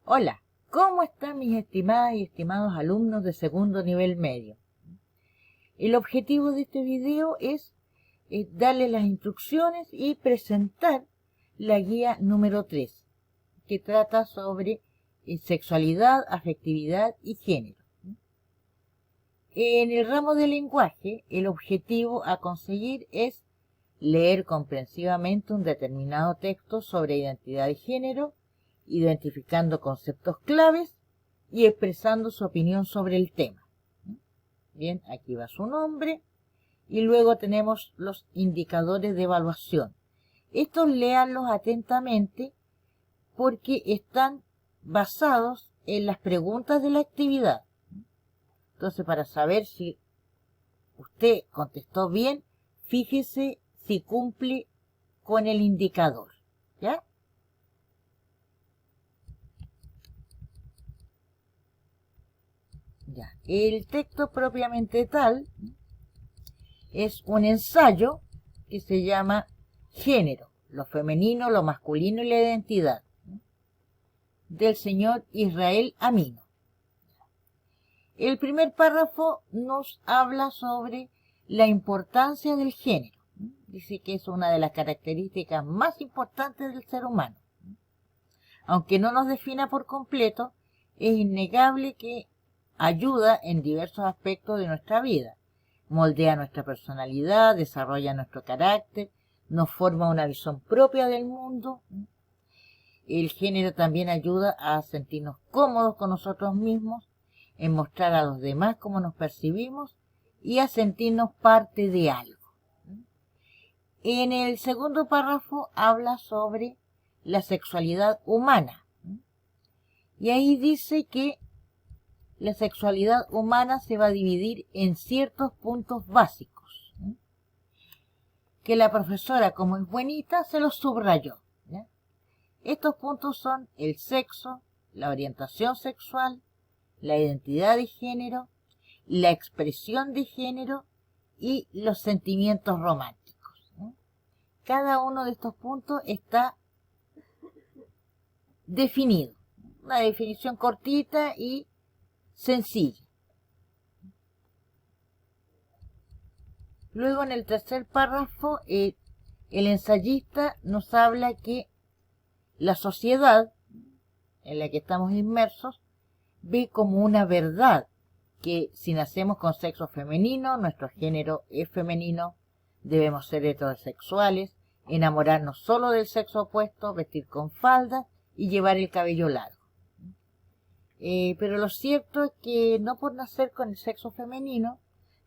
Hola, ¿cómo están mis estimadas y estimados alumnos de segundo nivel medio? El objetivo de este video es darles las instrucciones y presentar la guía número 3, que trata sobre sexualidad, afectividad y género. En el ramo del lenguaje, el objetivo a conseguir es leer comprensivamente un determinado texto sobre identidad y género, identificando conceptos claves y expresando su opinión sobre el tema. Bien, aquí va su nombre y luego tenemos los indicadores de evaluación. Estos léanlos atentamente porque están basados en las preguntas de la actividad. Entonces, para saber si usted contestó bien, fíjese si cumple con el indicador, ¿ya? Ya. El texto propiamente tal es un ensayo que se llama Género, lo femenino, lo masculino y la identidad, del señor Israel Amino. El primer párrafo nos habla sobre la importancia del género. Dice que es una de las características más importantes del ser humano. Aunque no nos defina por completo, es innegable que ayuda en diversos aspectos de nuestra vida. Moldea nuestra personalidad, desarrolla nuestro carácter, nos forma una visión propia del mundo. El género también ayuda a sentirnos cómodos con nosotros mismos, en mostrar a los demás cómo nos percibimos y a sentirnos parte de algo. En el segundo párrafo habla sobre la sexualidad humana. Y ahí dice que la sexualidad humana se va a dividir en ciertos puntos básicos, que la profesora, como es buenita, se los subrayó. Estos puntos son el sexo, la orientación sexual, la identidad de género, la expresión de género y los sentimientos románticos. Cada uno de estos puntos está definido. Una definición cortita y sencilla. Luego, en el tercer párrafo, el ensayista nos habla que la sociedad en la que estamos inmersos ve como una verdad que si nacemos con sexo femenino, nuestro género es femenino, debemos ser heterosexuales, enamorarnos solo del sexo opuesto, vestir con falda y llevar el cabello largo. Pero lo cierto es que no por nacer con el sexo femenino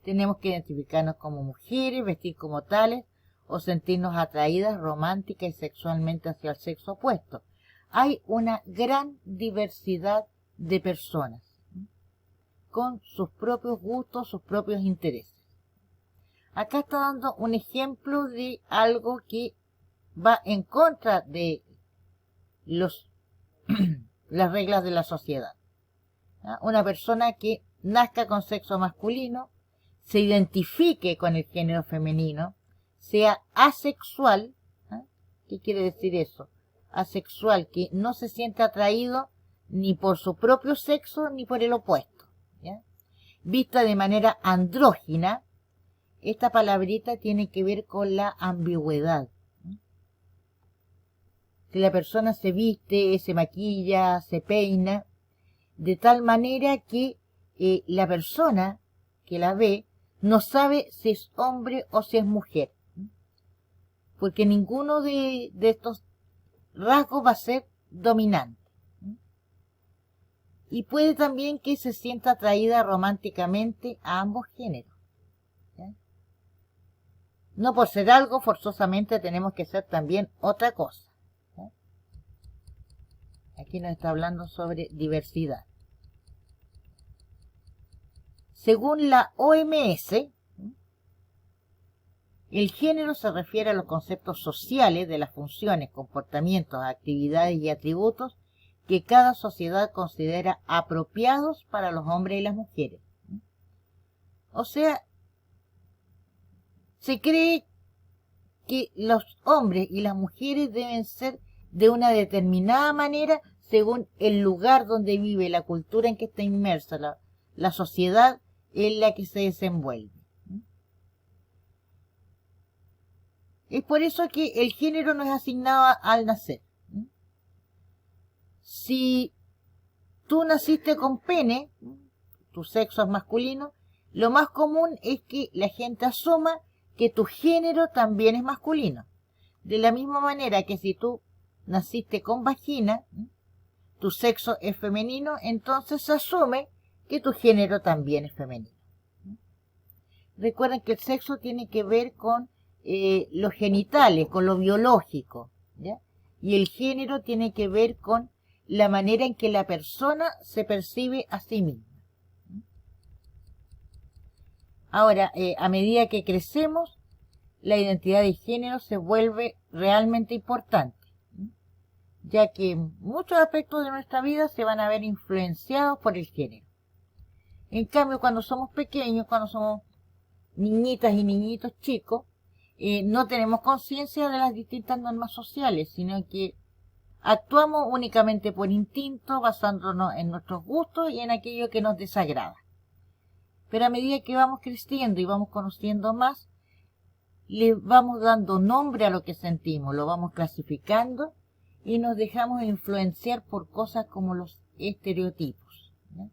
tenemos que identificarnos como mujeres, vestir como tales o sentirnos atraídas romántica y sexualmente hacia el sexo opuesto. Hay una gran diversidad de personas con sus propios gustos, sus propios intereses. Acá está dando un ejemplo de algo que va en contra de las reglas de la sociedad. Una persona que nazca con sexo masculino, se identifique con el género femenino, sea asexual. ¿Qué quiere decir eso? Asexual, que no se siente atraído ni por su propio sexo ni por el opuesto. Vista de manera andrógina, esta palabrita tiene que ver con la ambigüedad. Si la persona se viste, se maquilla, se peina, de tal manera que la persona que la ve no sabe si es hombre o si es mujer, porque ninguno de estos rasgos va a ser dominante. Y puede también que se sienta atraída románticamente a ambos géneros. No por ser algo, forzosamente tenemos que ser también otra cosa. Aquí nos está hablando sobre diversidad. Según la OMS, el género se refiere a los conceptos sociales de las funciones, comportamientos, actividades y atributos que cada sociedad considera apropiados para los hombres y las mujeres. O sea, se cree que los hombres y las mujeres deben ser de una determinada manera según el lugar donde vive, la cultura en que está inmersa, la sociedad en la que se desenvuelve. Es por eso que el género no es asignado al nacer. Si tú naciste con pene, tu sexo es masculino, lo más común es que la gente asuma que tu género también es masculino. De la misma manera que si tú naciste con vagina, tu sexo es femenino, entonces se asume que tu género también es femenino. Recuerden que el sexo tiene que ver con los genitales, con lo biológico, ¿ya? Y el género tiene que ver con la manera en que la persona se percibe a sí misma. Ahora, a medida que crecemos, la identidad de género se vuelve realmente importante, ya que muchos aspectos de nuestra vida se van a ver influenciados por el género. En cambio, cuando somos pequeños, cuando somos niñitas y niñitos chicos, no tenemos conciencia de las distintas normas sociales, sino que actuamos únicamente por instinto, basándonos en nuestros gustos y en aquello que nos desagrada. Pero a medida que vamos creciendo y vamos conociendo más, le vamos dando nombre a lo que sentimos, lo vamos clasificando y nos dejamos influenciar por cosas como los estereotipos, ¿no?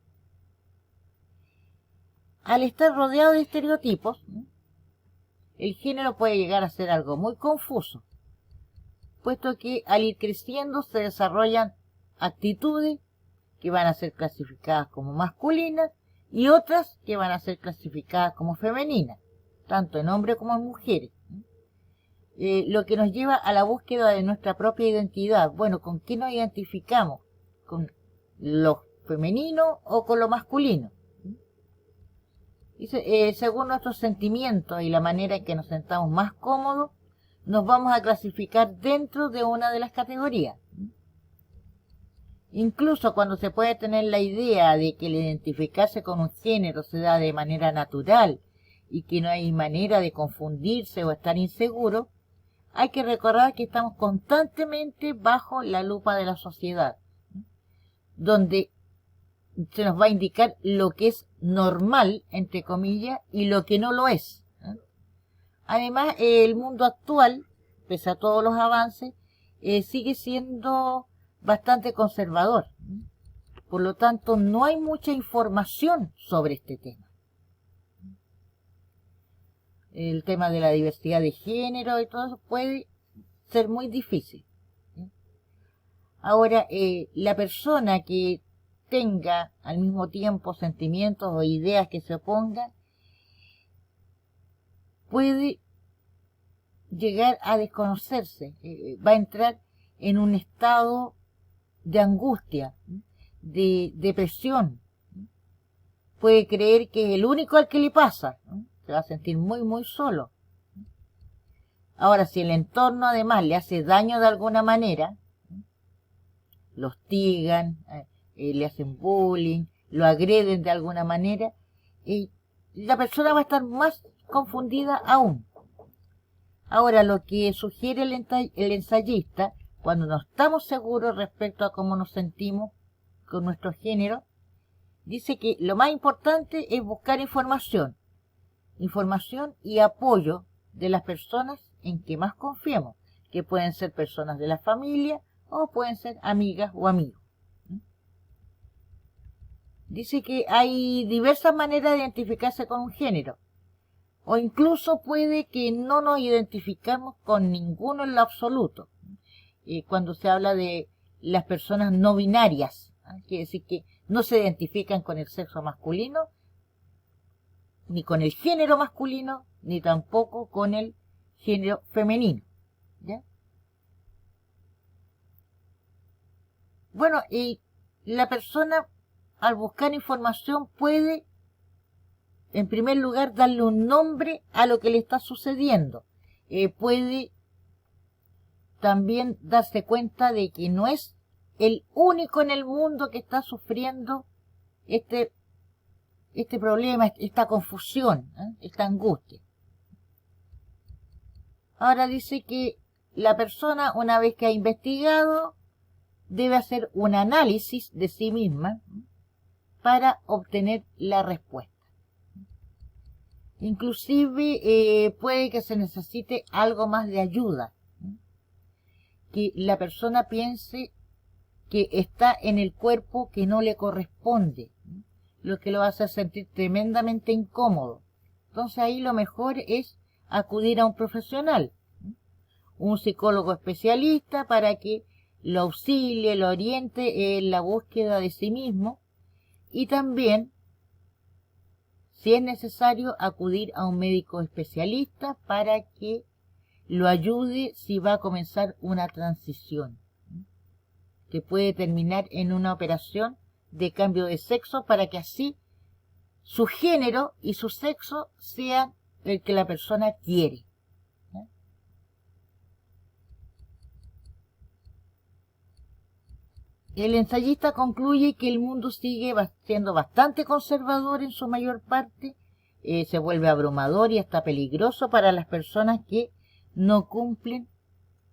Al estar rodeado de estereotipos, ¿no?, el género puede llegar a ser algo muy confuso, puesto que al ir creciendo se desarrollan actitudes que van a ser clasificadas como masculinas y otras que van a ser clasificadas como femeninas, tanto en hombres como en mujeres. Lo que nos lleva a la búsqueda de nuestra propia identidad. Bueno, ¿con qué nos identificamos? ¿Con lo femenino o con lo masculino? Y según nuestros sentimientos y la manera en que nos sentamos más cómodos, nos vamos a clasificar dentro de una de las categorías. Incluso cuando se puede tener la idea de que el identificarse con un género se da de manera natural y que no hay manera de confundirse o estar inseguro, hay que recordar que estamos constantemente bajo la lupa de la sociedad, donde se nos va a indicar lo que es normal, entre comillas, y lo que no lo es. Además, el mundo actual, pese a todos los avances, sigue siendo bastante conservador. Por lo tanto, no hay mucha información sobre este tema. El tema de la diversidad de género y todo eso puede ser muy difícil. Ahora, la persona que tenga al mismo tiempo sentimientos o ideas que se opongan, puede llegar a desconocerse, va a entrar en un estado de angustia, de depresión, puede creer que es el único al que le pasa, se va a sentir muy, muy solo. Ahora, si el entorno además le hace daño de alguna manera, lo hostigan, le hacen bullying, lo agreden de alguna manera, y la persona va a estar más confundida aún. Ahora, lo que sugiere el ensayista, cuando no estamos seguros respecto a cómo nos sentimos con nuestro género, dice que lo más importante es buscar información y apoyo de las personas en que más confiemos, que pueden ser personas de la familia o pueden ser amigas o amigos. Dice que hay diversas maneras de identificarse con un género, o incluso puede que no nos identificamos con ninguno en lo absoluto. Cuando se habla de las personas no binarias, quiere decir que no se identifican con el sexo masculino, ni con el género masculino, ni tampoco con el género femenino, ¿ya? Bueno, y la persona al buscar información puede, en primer lugar, darle un nombre a lo que le está sucediendo. Puede también darse cuenta de que no es el único en el mundo que está sufriendo este problema, esta confusión, esta angustia. Ahora dice que la persona, una vez que ha investigado, debe hacer un análisis de sí misma para obtener la respuesta. Inclusive puede que se necesite algo más de ayuda, que la persona piense que está en el cuerpo que no le corresponde, lo que lo hace sentir tremendamente incómodo. Entonces ahí lo mejor es acudir a un profesional, un psicólogo especialista, para que lo auxilie, lo oriente en la búsqueda de sí mismo, y también, si es necesario, acudir a un médico especialista para que lo ayude si va a comenzar una transición, que puede terminar en una operación de cambio de sexo, para que así su género y su sexo sean el que la persona quiere. El ensayista concluye que el mundo sigue siendo bastante conservador en su mayor parte, se vuelve abrumador y hasta peligroso para las personas que no cumplen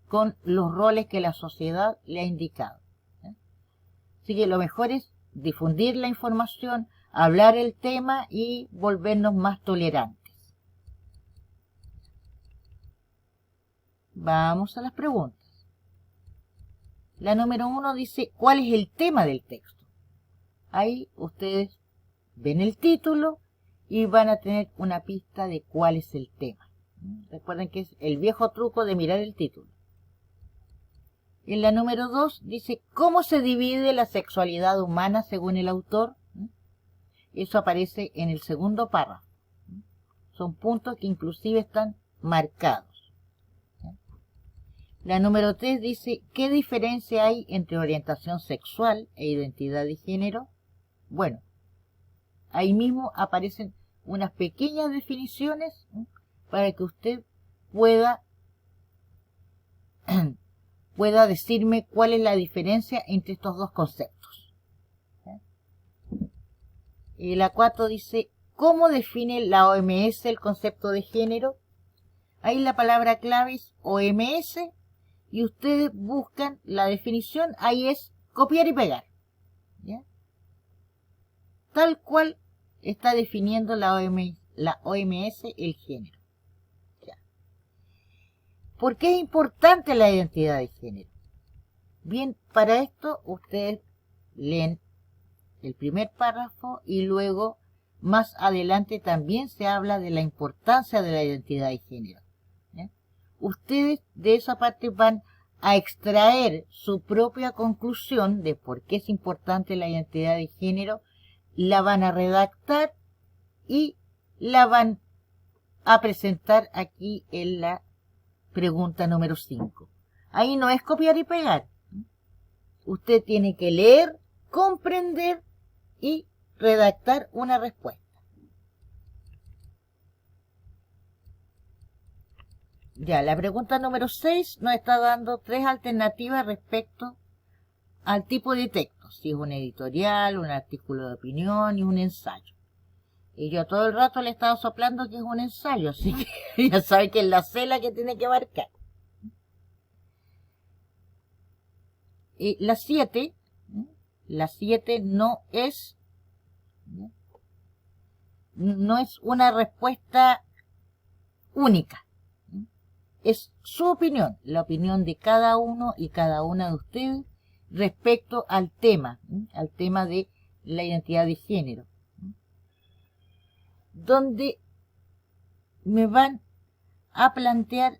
con los roles que la sociedad le ha indicado. Así que lo mejor es difundir la información, hablar el tema y volvernos más tolerantes. Vamos a las preguntas. La número 1 dice, ¿cuál es el tema del texto? Ahí ustedes ven el título y van a tener una pista de cuál es el tema. Recuerden que es el viejo truco de mirar el título. En la número 2 dice, ¿cómo se divide la sexualidad humana según el autor? Eso aparece en el segundo párrafo. Son puntos que inclusive están marcados. La número 3 dice, ¿qué diferencia hay entre orientación sexual e identidad de género? Bueno, ahí mismo aparecen unas pequeñas definiciones para que usted pueda decirme cuál es la diferencia entre estos dos conceptos. Y la 4 dice, ¿cómo define la OMS el concepto de género? Ahí la palabra clave es OMS y ustedes buscan la definición, ahí es copiar y pegar. ¿Ya? Tal cual está definiendo la OMS el género. ¿Ya? ¿Por qué es importante la identidad de género? Bien, para esto ustedes leen el primer párrafo y luego más adelante también se habla de la importancia de la identidad de género. Ustedes de esa parte van a extraer su propia conclusión de por qué es importante la identidad de género, la van a redactar y la van a presentar aquí en la pregunta número 5. Ahí no es copiar y pegar. Usted tiene que leer, comprender y redactar una respuesta. Ya, la pregunta número 6 nos está dando 3 alternativas respecto al tipo de texto, si es un editorial, un artículo de opinión y un ensayo. Y yo todo el rato le he estado soplando que es un ensayo, así que ya sabe que es la C la que tiene que marcar. Y la 7 no es una respuesta única. Es su opinión, la opinión de cada uno y cada una de ustedes respecto al tema de la identidad de género, donde me van a plantear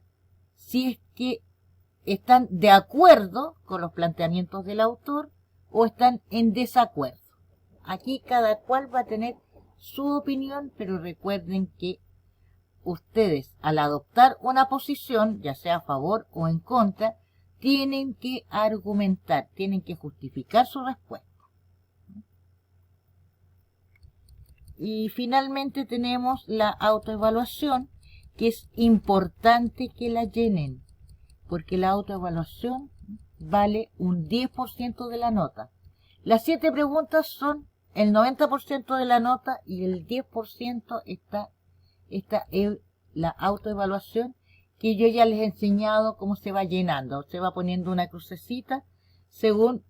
si es que están de acuerdo con los planteamientos del autor o están en desacuerdo. Aquí cada cual va a tener su opinión, pero recuerden que ustedes, al adoptar una posición, ya sea a favor o en contra, tienen que argumentar, tienen que justificar su respuesta. Y finalmente tenemos la autoevaluación, que es importante que la llenen, porque la autoevaluación vale un 10% de la nota. Las 7 preguntas son el 90% de la nota y el 10% está la autoevaluación, que yo ya les he enseñado cómo se va llenando. Se va poniendo una crucecita según